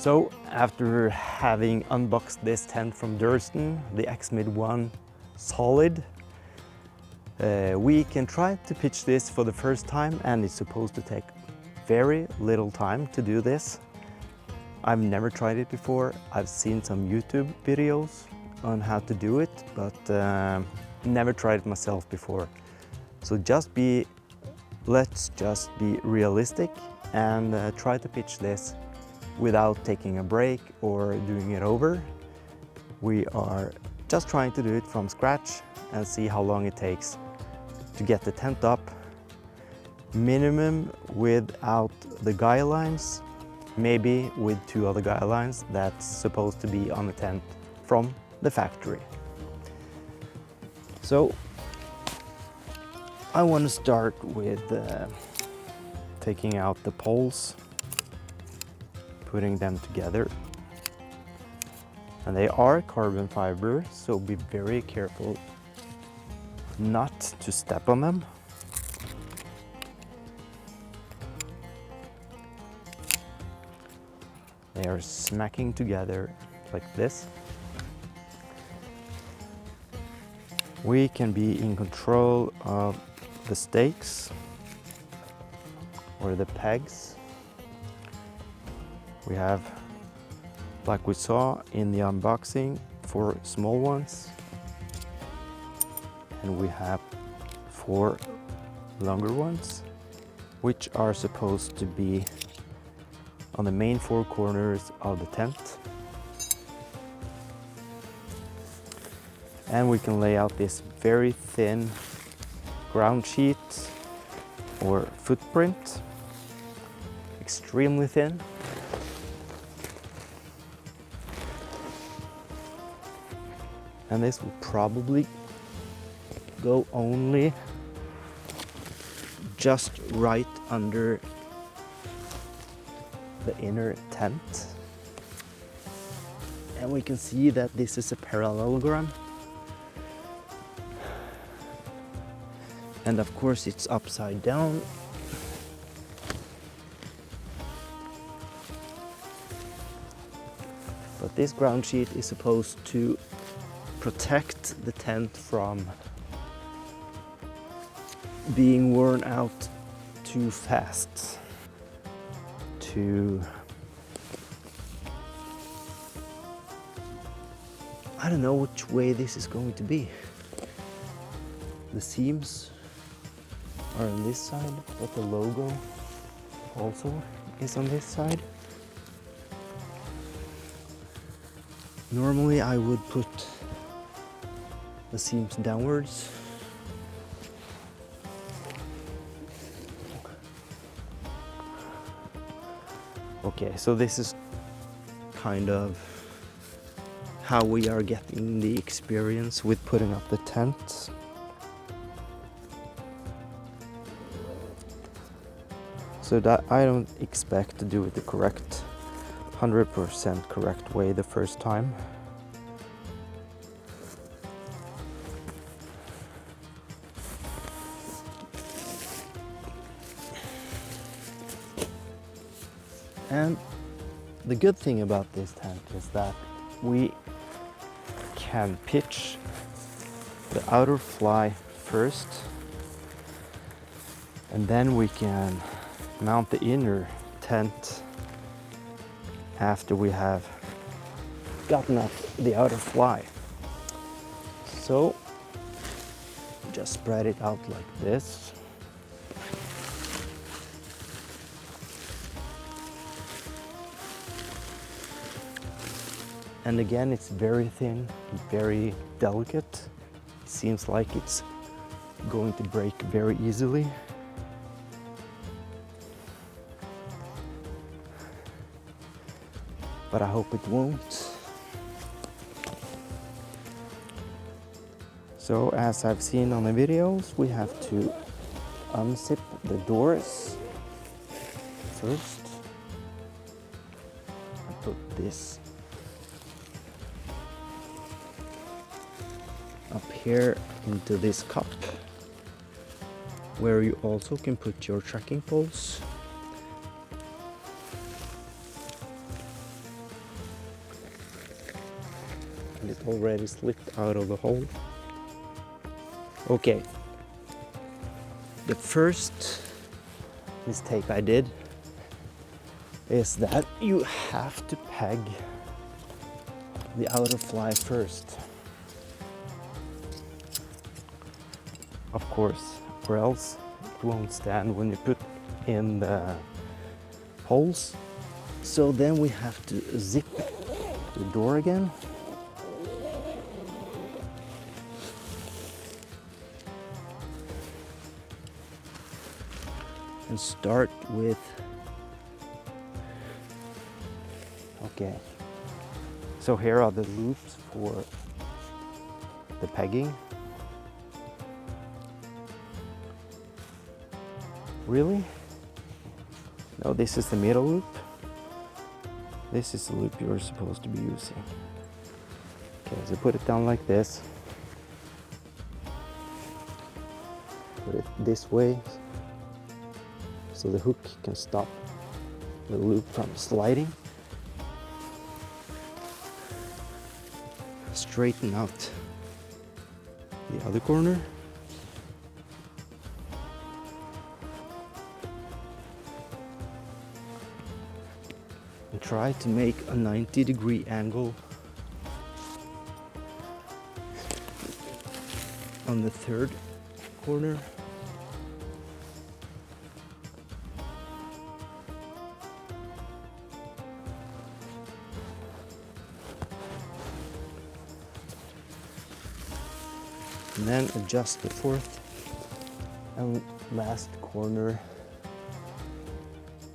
So after having unboxed this tent from Durston, the X-Mid 1 solid, we can try to pitch this for the first time, and it's supposed to take very little time to do this. I've never tried it before. I've seen some YouTube videos on how to do it, but never tried it myself before. So let's just be realistic and try to pitch this without taking a break or doing it over. We are just trying to do it from scratch and see how long it takes to get the tent up. Minimum without the guy lines, maybe with 2 other guy lines that's supposed to be on the tent from the factory. So I want to start with taking out the poles, putting them together. And they are carbon fiber, so be very careful not to step on them. They are smacking together like this. We can be in control of the stakes or the pegs. We have, like we saw in the unboxing, 4 small ones, and we have 4 longer ones, which are supposed to be on the main 4 corners of the tent. And we can lay out this very thin ground sheet or footprint, extremely thin. And this will probably go only just right under the inner tent. And we can see that this is a parallelogram. And of course it's upside down. But this ground sheet is supposed to protect the tent from being worn out too fast. I don't know which way this is going to be. The seams are on this side, but the logo also is on this side. Normally I would put the seams downwards. Okay, so this is kind of how we are getting the experience with putting up the tent. So that I don't expect to do it the correct, 100% correct way the first time. And the good thing about this tent is that we can pitch the outer fly first, and then we can mount the inner tent after we have gotten up the outer fly. So just spread it out like this. And again, it's very thin, very delicate. It seems like it's going to break very easily. But I hope it won't. So as I've seen on the videos, we have to unzip the doors first. I put this up here into this cup, where you also can put your tracking poles. already slipped out of the hole. Okay, the first mistake I did is that you have to peg the outer fly first. Of course, or else it won't stand when you put in the holes. So then we have to zip the door again. And start with, okay, so here are the loops for the pegging. Really? No, this is the middle loop. This is the loop you're supposed to be using. Okay, so put it down like this. Put it this way so the hook can stop the loop from sliding. Straighten out the other corner. And try to make a 90-degree angle on the third corner. And then adjust the fourth and last corner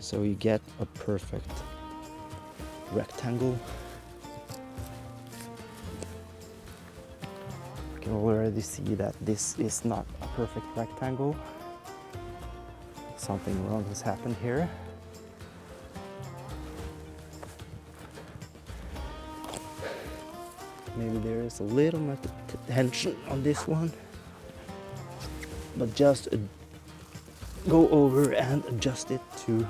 so you get a perfect rectangle. You can already see that this is not a perfect rectangle. Something wrong has happened here. Maybe there is a little bit of tension on this one, but just go over and adjust it to,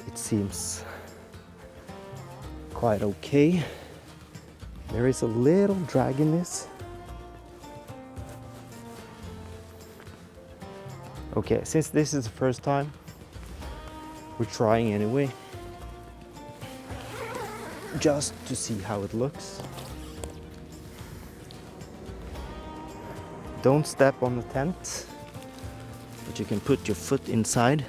it seems quite okay. There is a little drag in this. Okay, since this is the first time, we're trying anyway, just to see how it looks. Don't step on the tent, but you can put your foot inside.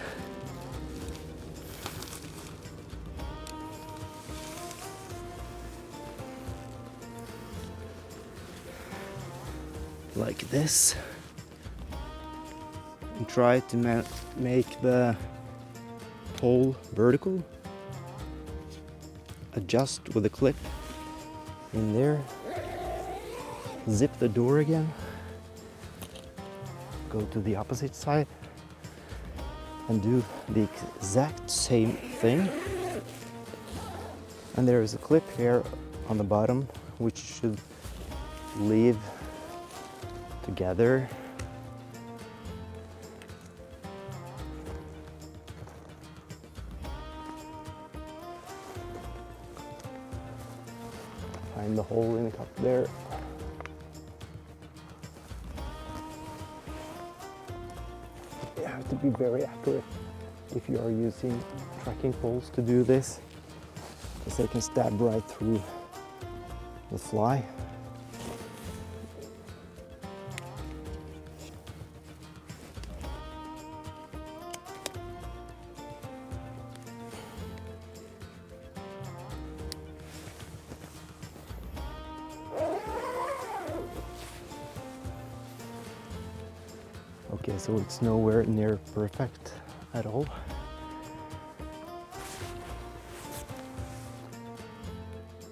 Like this. And try to make the pole vertical. Adjust with a clip in there. Zip the door again. Go to the opposite side and do the exact same thing. And there is a clip here on the bottom which should leave together. Find the hole in the cup there. You have to be very accurate if you are using tracking poles to do this, because they can stab right through the fly. Okay, so it's nowhere near perfect at all.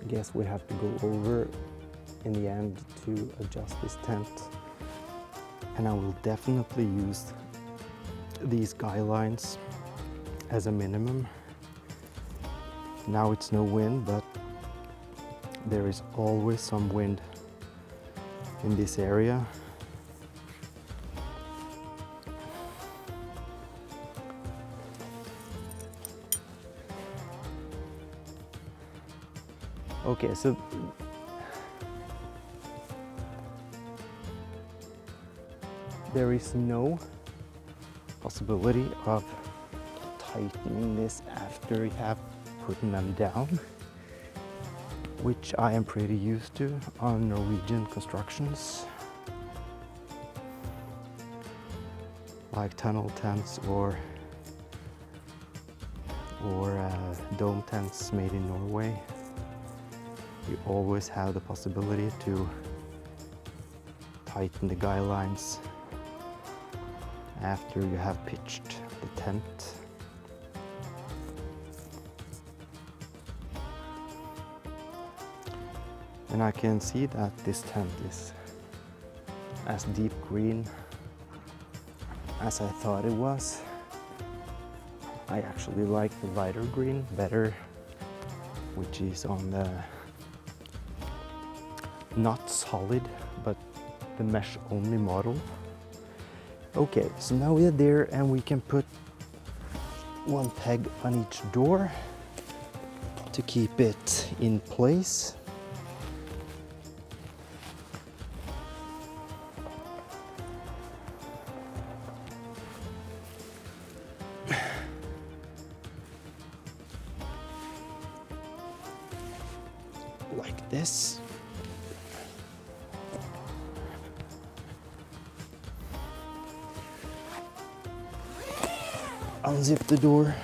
I guess we have to go over in the end to adjust this tent. And I will definitely use these guidelines as a minimum. Now it's no wind, but there is always some wind in this area. Okay, so there is no possibility of tightening this after you have put them down, which I am pretty used to on Norwegian constructions, like tunnel tents or dome tents made in Norway. You always have the possibility to tighten the guy lines after you have pitched the tent. And I can see that this tent is as deep green as I thought it was. I actually like the lighter green better, which is on the not solid, but the mesh only model. Okay, so now we're there and we can put one peg on each door to keep it in place. Like this. Unzip the door,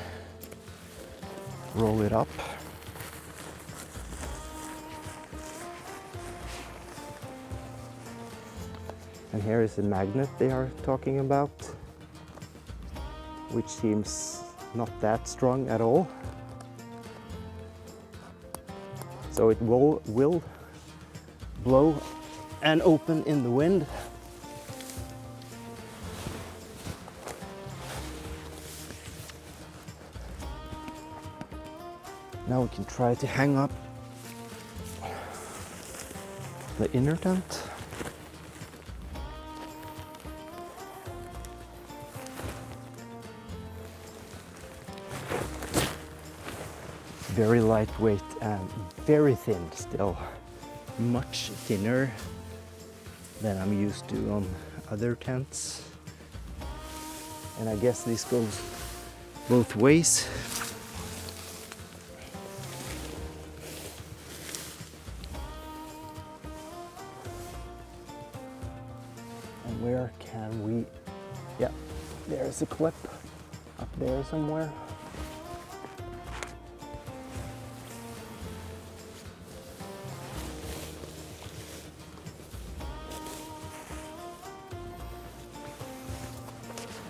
roll it up. And here is the magnet they are talking about, which seems not that strong at all. So it will blow and open in the wind. Now we can try to hang up the inner tent. Very lightweight and very thin still, much thinner than I'm used to on other tents. And I guess this goes both ways. And where can we, yeah, there's a clip up there somewhere.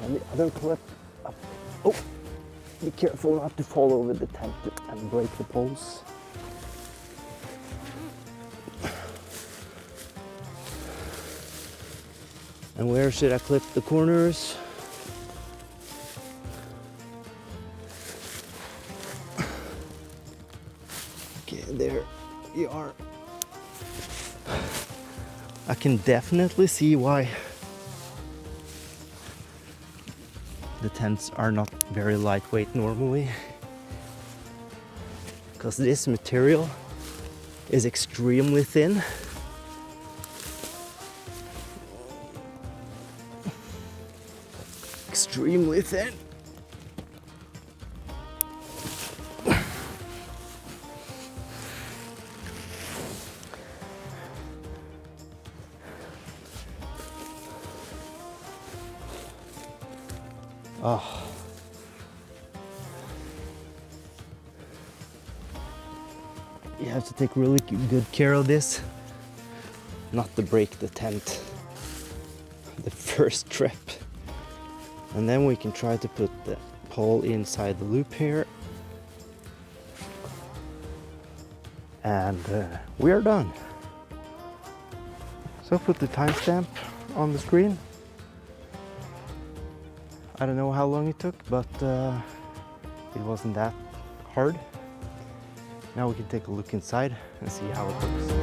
And the other clip up. Oh, be careful not to fall over the tent and break the poles. And where should I clip the corners? Okay, there you are. I can definitely see why the tents are not very lightweight normally, because this material is extremely thin. Extremely thin. Oh. You have to take really good care of this, not to break the tent the first trip. And then we can try to put the pole inside the loop here. And we are done. So put the timestamp on the screen. I don't know how long it took, but it wasn't that hard. Now we can take a look inside and see how it looks.